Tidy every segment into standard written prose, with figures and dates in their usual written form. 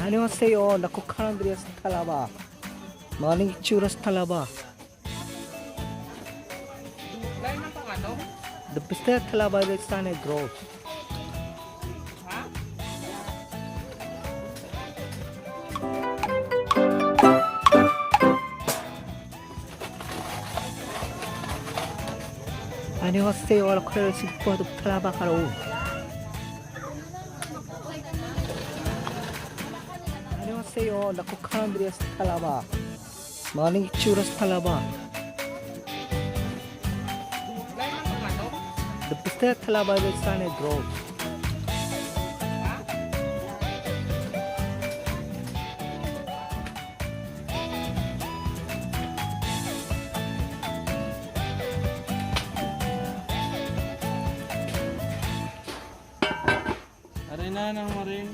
안녕하세요. 나코카란드리아스 탈라바. Morning churas talaba. Lain ng pangatong? The best talaba is sa Negros. Ha? 안녕하세요. 알코올 식포도 탈라바 가로. 안녕하세요. 나코카란드리아스 탈라바. Morning churas talaba. Lain ng pangatong? The best talaba is sa Negros. Ha? Aray na ng maring.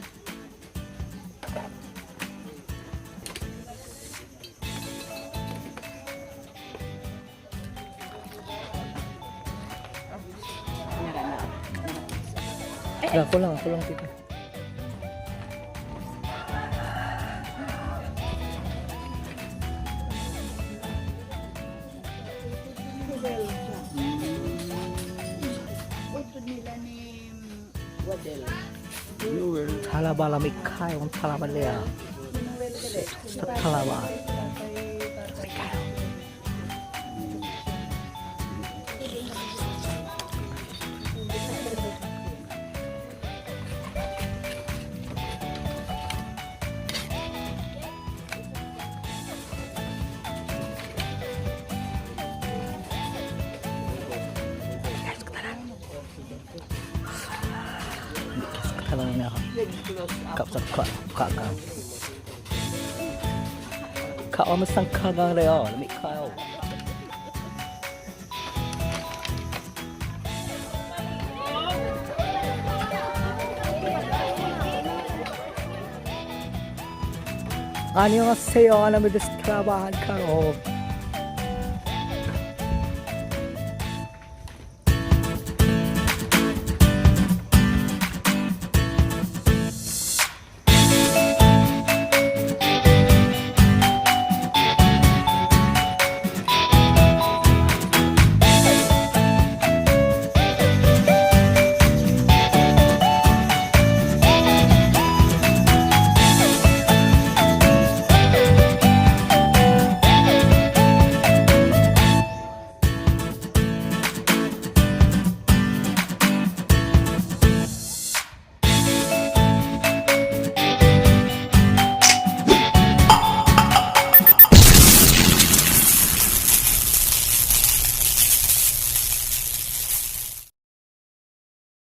Ako lang tita. Talaba lameh kaayoh ang talaba niya. Sa talaba. Kalang niya kapsat kagang. Kaomusang kagang reo, lameh kaayoh. 안녕하세요. 아나메데스 트라바한 카로.